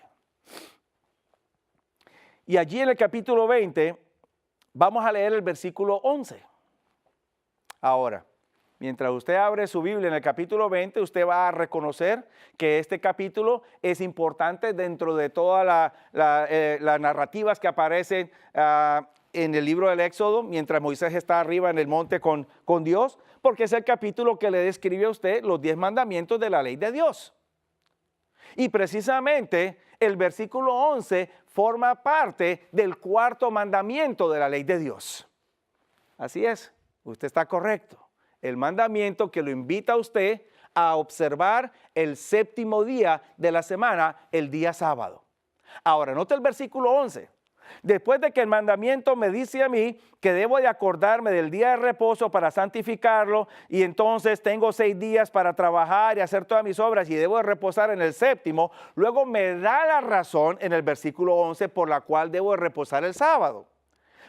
Y allí en el capítulo 20 vamos a leer el versículo 11. Ahora, mientras usted abre su Biblia en el capítulo 20, usted va a reconocer que este capítulo es importante dentro de todas las narrativas que aparecen en el libro del Éxodo, mientras Moisés está arriba en el monte con Dios, porque es el capítulo que le describe a usted los 10 mandamientos de la ley de Dios. Y precisamente el versículo 11 forma parte del cuarto mandamiento de la ley de Dios. Así es, usted está correcto. El mandamiento que lo invita a usted a observar el séptimo día de la semana, el día sábado. Ahora, note el versículo 11. Después de que el mandamiento me dice a mí que debo de acordarme del día de reposo para santificarlo, y entonces tengo 6 días para trabajar y hacer todas mis obras y debo de reposar en el séptimo, luego me da la razón en el versículo 11 por la cual debo de reposar el sábado.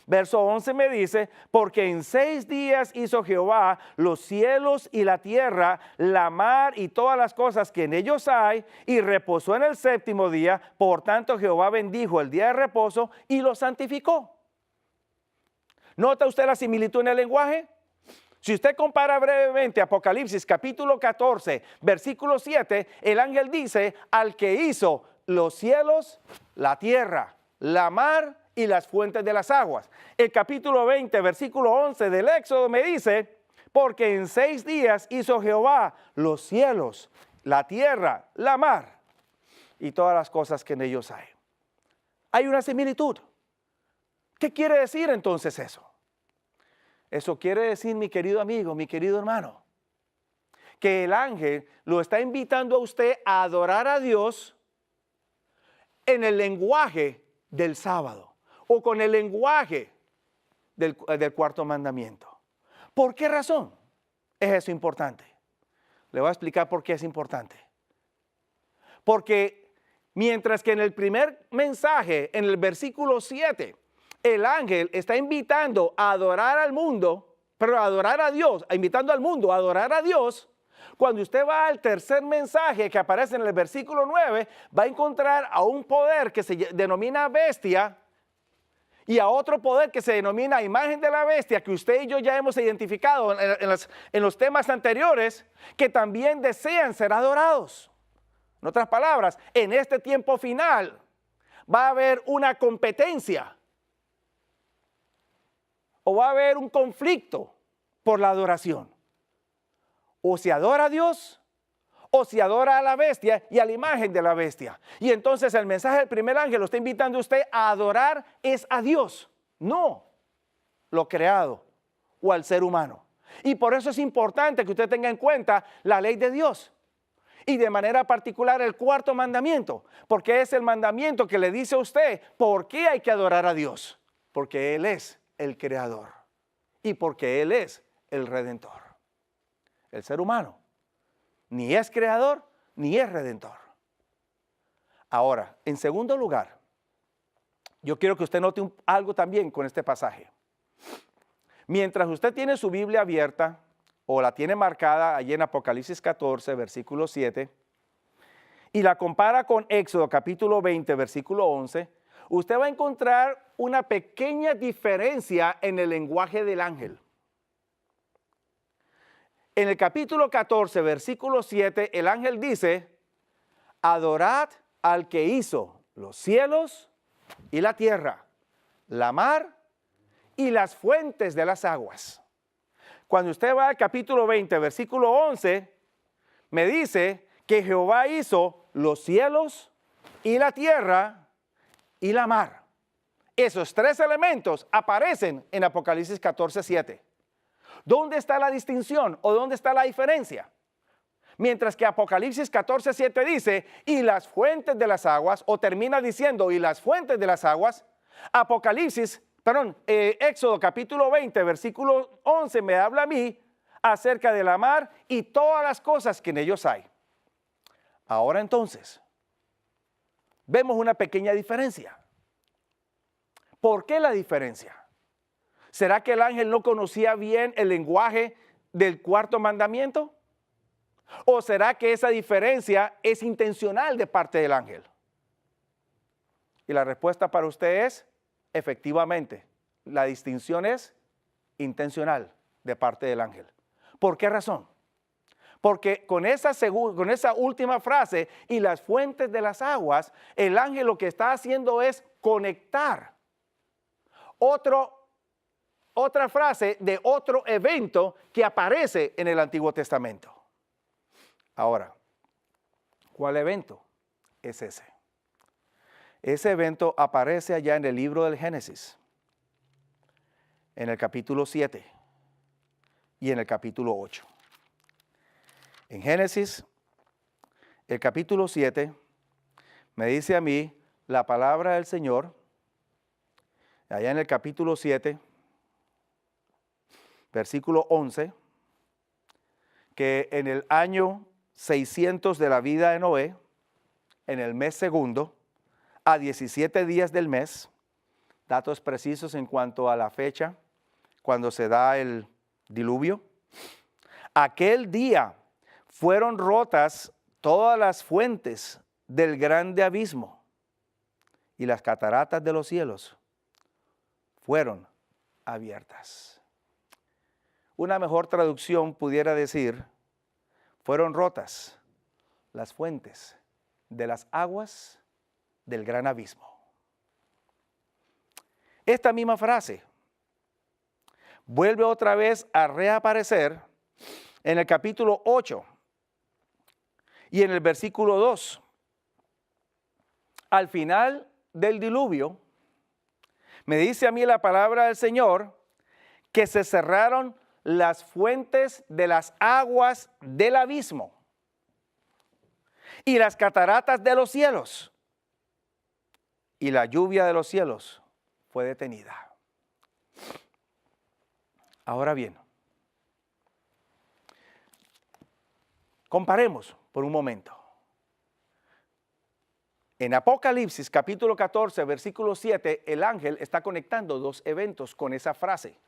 Verso 11 me dice, porque en 6 días hizo Jehová los cielos y la tierra, la mar y todas las cosas que en ellos hay, y reposó en el séptimo día. Por tanto, Jehová bendijo el día de reposo y lo santificó. ¿Nota usted la similitud en el lenguaje? Si usted compara brevemente Apocalipsis capítulo 14, versículo 7, el ángel dice, al que hizo los cielos, la tierra, la mar y las fuentes de las aguas. El capítulo 20, versículo 11 del Éxodo me dice, porque en 6 días hizo Jehová los cielos, la tierra, la mar y todas las cosas que en ellos hay. Hay una similitud. ¿Qué quiere decir entonces eso? Eso quiere decir, mi querido amigo, mi querido hermano, que el ángel lo está invitando a usted a adorar a Dios en el lenguaje del sábado, o con el lenguaje del cuarto mandamiento. ¿Por qué razón es eso importante? Le voy a explicar por qué es importante. Porque mientras que en el primer mensaje, en el versículo 7, el ángel está invitando a adorar al mundo, pero a adorar a Dios, invitando al mundo a adorar a Dios, cuando usted va al tercer mensaje que aparece en el versículo 9, va a encontrar a un poder que se denomina bestia, y a otro poder que se denomina imagen de la bestia, que usted y yo ya hemos identificado en los temas anteriores, que también desean ser adorados. En otras palabras, en este tiempo final va a haber una competencia o va a haber un conflicto por la adoración. O se adora a Dios o se adora a la bestia y a la imagen de la bestia. Y entonces el mensaje del primer ángel lo está invitando a usted a adorar es a Dios, no lo creado o al ser humano. Y por eso es importante que usted tenga en cuenta la ley de Dios. Y de manera particular el cuarto mandamiento, porque es el mandamiento que le dice a usted por qué hay que adorar a Dios. Porque Él es el creador y porque Él es el redentor. El ser humano ni es creador, ni es redentor. Ahora, en segundo lugar, yo quiero que usted note algo también con este pasaje. Mientras usted tiene su Biblia abierta o la tiene marcada allí en Apocalipsis 14, versículo 7, y la compara con Éxodo capítulo 20, versículo 11, usted va a encontrar una pequeña diferencia en el lenguaje del ángel. En el capítulo 14, versículo 7, el ángel dice, adorad al que hizo los cielos y la tierra, la mar y las fuentes de las aguas. Cuando usted va al capítulo 20, versículo 11, me dice que Jehová hizo los cielos y la tierra y la mar. Esos tres elementos aparecen en Apocalipsis 14, 7. ¿Dónde está la distinción o dónde está la diferencia? Mientras que Apocalipsis 14, 7 dice, y las fuentes de las aguas, o termina diciendo, y las fuentes de las aguas, Éxodo capítulo 20, versículo 11 me habla a mí acerca de la mar y todas las cosas que en ellos hay. Ahora entonces, vemos una pequeña diferencia. ¿Por qué la diferencia? ¿Será que el ángel no conocía bien el lenguaje del cuarto mandamiento? ¿O será que esa diferencia es intencional de parte del ángel? Y la respuesta para usted es, efectivamente, la distinción es intencional de parte del ángel. ¿Por qué razón? Porque con esa última frase, y las fuentes de las aguas, el ángel lo que está haciendo es conectar otra frase de otro evento que aparece en el Antiguo Testamento. Ahora, ¿cuál evento es ese? Ese evento aparece allá en el libro del Génesis, en el capítulo 7 y en el capítulo 8. En Génesis, el capítulo 7, me dice a mí la palabra del Señor, allá en el capítulo 7, versículo 11, que en el año 600 de la vida de Noé, en el mes segundo, a 17 días del mes, datos precisos en cuanto a la fecha, cuando se da el diluvio, aquel día fueron rotas todas las fuentes del grande abismo y las cataratas de los cielos fueron abiertas. Una mejor traducción pudiera decir, fueron rotas las fuentes de las aguas del gran abismo. Esta misma frase vuelve otra vez a reaparecer en el capítulo 8 y en el versículo 2. Al final del diluvio, me dice a mí la palabra del Señor que se cerraron las fuentes de las aguas del abismo y las cataratas de los cielos, y la lluvia de los cielos fue detenida. Ahora bien, comparemos por un momento. En Apocalipsis capítulo 14, versículo 7, el ángel está conectando dos eventos con esa frase.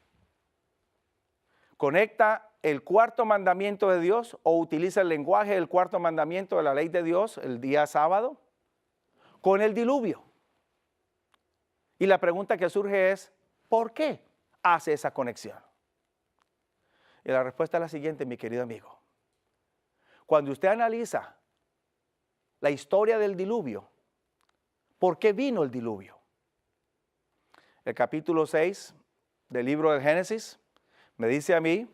Conecta el cuarto mandamiento de Dios o utiliza el lenguaje del cuarto mandamiento de la ley de Dios el día sábado con el diluvio. Y la pregunta que surge es, ¿por qué hace esa conexión? Y la respuesta es la siguiente, mi querido amigo. Cuando usted analiza la historia del diluvio, ¿por qué vino el diluvio? El capítulo 6 del libro del Génesis me dice a mí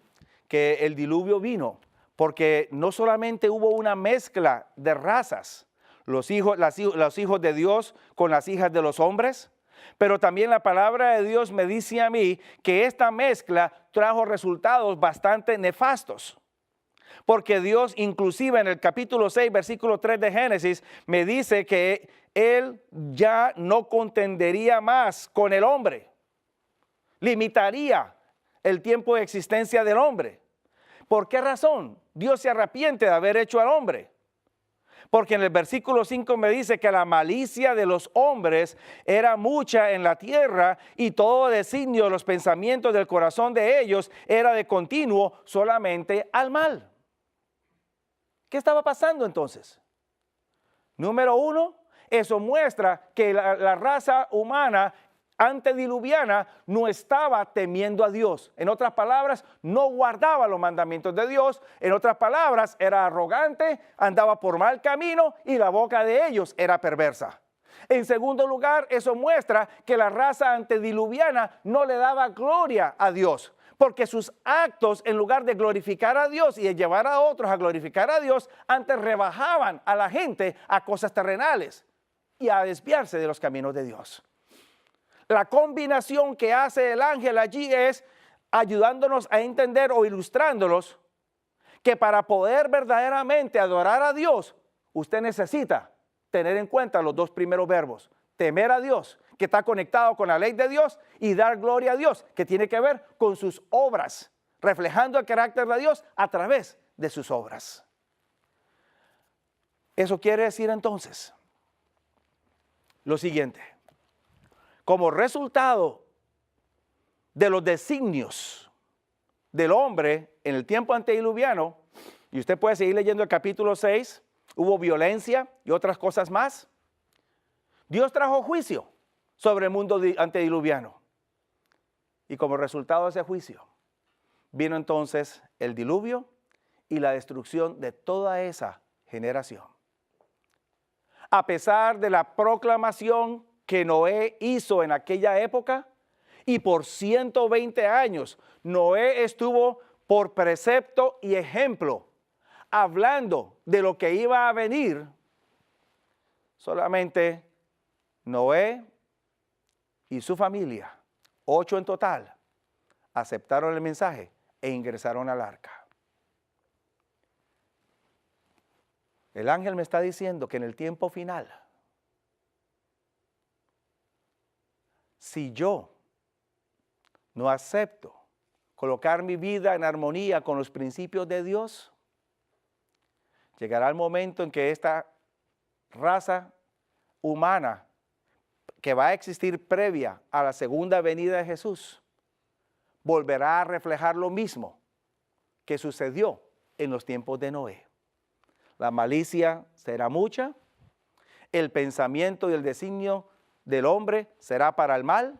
que el diluvio vino porque no solamente hubo una mezcla de razas, los hijos de Dios con las hijas de los hombres, pero también la palabra de Dios me dice a mí que esta mezcla trajo resultados bastante nefastos. Porque Dios inclusive en el capítulo 6, versículo 3 de Génesis, me dice que Él ya no contendería más con el hombre. Limitaría el tiempo de existencia del hombre. ¿Por qué razón? Dios se arrepiente de haber hecho al hombre. Porque en el versículo 5 me dice que la malicia de los hombres era mucha en la tierra y todo designio de los pensamientos del corazón de ellos era de continuo solamente al mal. ¿Qué estaba pasando entonces? Número uno, eso muestra que la raza humana antediluviana no estaba temiendo a Dios. En otras palabras, no guardaba los mandamientos de Dios. En otras palabras, era arrogante, andaba por mal camino y la boca de ellos era perversa. En segundo lugar, eso muestra que la raza antediluviana no le daba gloria a Dios, porque sus actos, en lugar de glorificar a Dios y de llevar a otros a glorificar a Dios, antes rebajaban a la gente a cosas terrenales y a desviarse de los caminos de Dios. La combinación que hace el ángel allí es ayudándonos a entender o ilustrándolos que para poder verdaderamente adorar a Dios, usted necesita tener en cuenta los dos primeros verbos. Temer a Dios, que está conectado con la ley de Dios, y dar gloria a Dios, que tiene que ver con sus obras, reflejando el carácter de Dios a través de sus obras. Eso quiere decir entonces lo siguiente. Como resultado de los designios del hombre en el tiempo antediluviano, y usted puede seguir leyendo el capítulo 6, hubo violencia y otras cosas más. Dios trajo juicio sobre el mundo antediluviano. Y como resultado de ese juicio, vino entonces el diluvio y la destrucción de toda esa generación. A pesar de la proclamación que Noé hizo en aquella época, y por 120 años Noé estuvo por precepto y ejemplo, hablando de lo que iba a venir. Solamente Noé y su familia, 8 en total, aceptaron el mensaje e ingresaron al arca. El ángel me está diciendo que en el tiempo final, si yo no acepto colocar mi vida en armonía con los principios de Dios, llegará el momento en que esta raza humana que va a existir previa a la segunda venida de Jesús, volverá a reflejar lo mismo que sucedió en los tiempos de Noé. La malicia será mucha, el pensamiento y el designio del hombre será para el mal,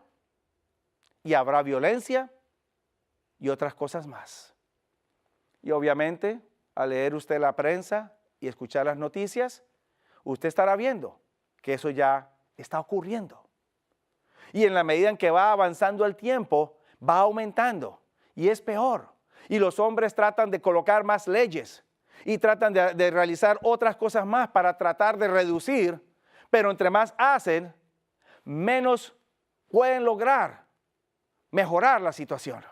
y habrá violencia y otras cosas más. Y obviamente, al leer usted la prensa y escuchar las noticias, usted estará viendo que eso ya está ocurriendo. Y en la medida en que va avanzando el tiempo, va aumentando y es peor. Y los hombres tratan de colocar más leyes y tratan de realizar otras cosas más para tratar de reducir, pero entre más hacen, menos pueden lograr mejorar la situación.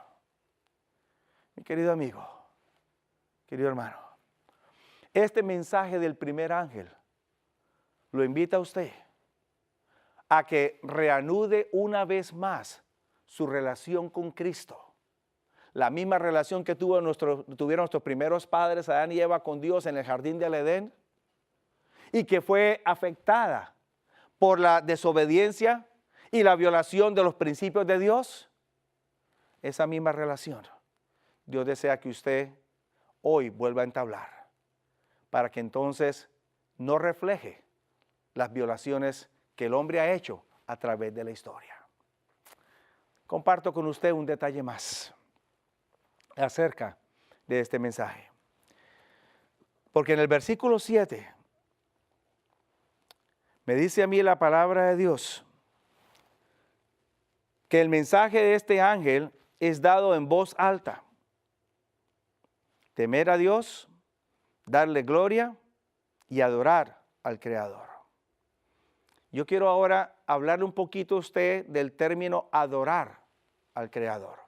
Mi querido amigo, querido hermano, este mensaje del primer ángel lo invita a usted a que reanude una vez más su relación con Cristo. La misma relación que tuvieron nuestros primeros padres, Adán y Eva, con Dios en el jardín del Edén, y que fue afectada por la desobediencia y la violación de los principios de Dios. Esa misma relación, Dios desea que usted hoy vuelva a entablar, para que entonces no refleje las violaciones que el hombre ha hecho a través de la historia. Comparto con usted un detalle más acerca de este mensaje. Porque en el versículo 7 me dice a mí la palabra de Dios que el mensaje de este ángel es dado en voz alta. Temer a Dios, darle gloria y adorar al Creador. Yo quiero ahora hablarle un poquito a usted del término adorar al Creador,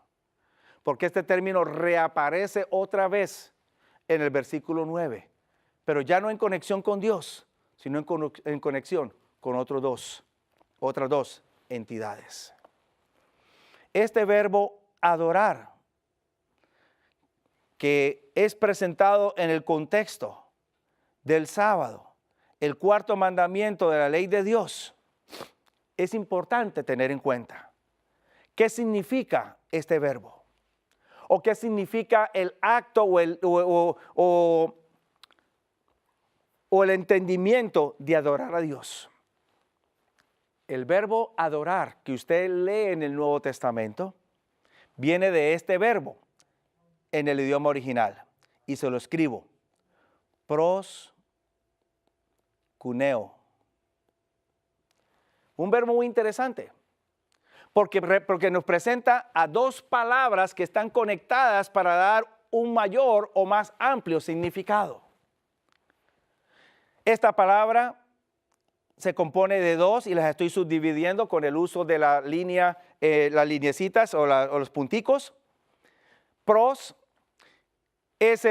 porque este término reaparece otra vez en el versículo 9, pero ya no en conexión con Dios, sino en conexión con otras dos entidades. Este verbo adorar, que es presentado en el contexto del sábado, el cuarto mandamiento de la ley de Dios, es importante tener en cuenta. ¿Qué significa este verbo? ¿O qué significa el acto o el entendimiento de adorar a Dios? El verbo adorar que usted lee en el Nuevo Testamento viene de este verbo en el idioma original. Y se lo escribo. Proskuneo. Un verbo muy interesante. Porque nos presenta a dos palabras que están conectadas para dar un mayor o más amplio significado. Esta palabra se compone de dos y las estoy subdividiendo con el uso de la línea, las lineecitas o los punticos. Pros es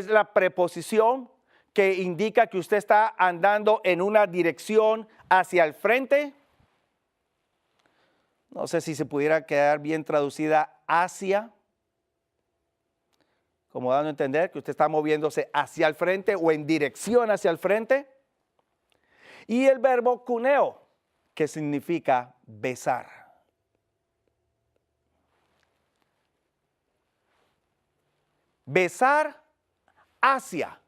la preposición que indica que usted está andando en una dirección hacia el frente. No sé si se pudiera quedar bien traducida hacia, como dando a entender que usted está moviéndose hacia el frente o en dirección hacia el frente. Y el verbo kuneo, que significa besar. Besar hacia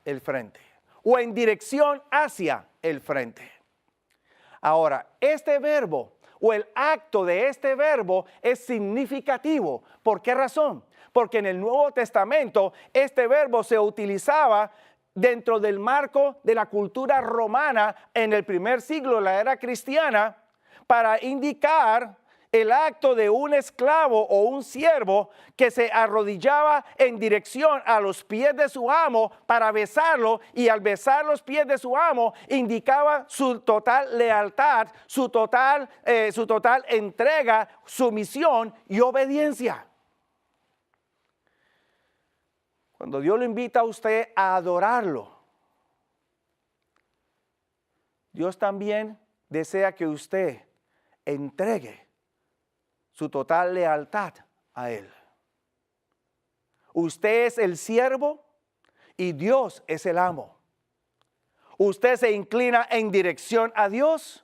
el frente o en dirección hacia el frente. Ahora, este verbo o el acto de este verbo es significativo. ¿Por qué razón? Porque en el Nuevo Testamento este verbo se utilizaba dentro del marco de la cultura romana en el primer siglo de la era cristiana para indicar el acto de un esclavo o un siervo que se arrodillaba en dirección a los pies de su amo para besarlo, y al besar los pies de su amo indicaba su total lealtad, su total entrega, sumisión y obediencia. Cuando Dios lo invita a usted a adorarlo, Dios también desea que usted entregue su total lealtad a Él. Usted es el siervo y Dios es el amo. Usted se inclina en dirección a Dios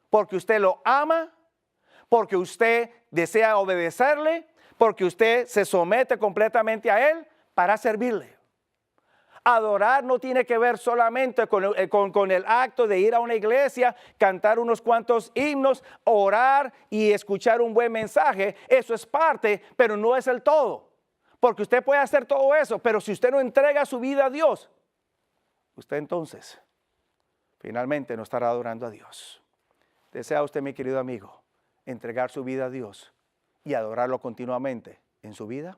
porque usted lo ama, porque usted desea obedecerle, porque usted se somete completamente a Él para servirle. Adorar no tiene que ver solamente con el acto de ir a una iglesia, cantar unos cuantos himnos, orar y escuchar un buen mensaje. Eso es parte, pero no es el todo. Porque usted puede hacer todo eso, pero si usted no entrega su vida a Dios, usted entonces finalmente no estará adorando a Dios. ¿Desea usted, mi querido amigo, entregar su vida a Dios y adorarlo continuamente en su vida?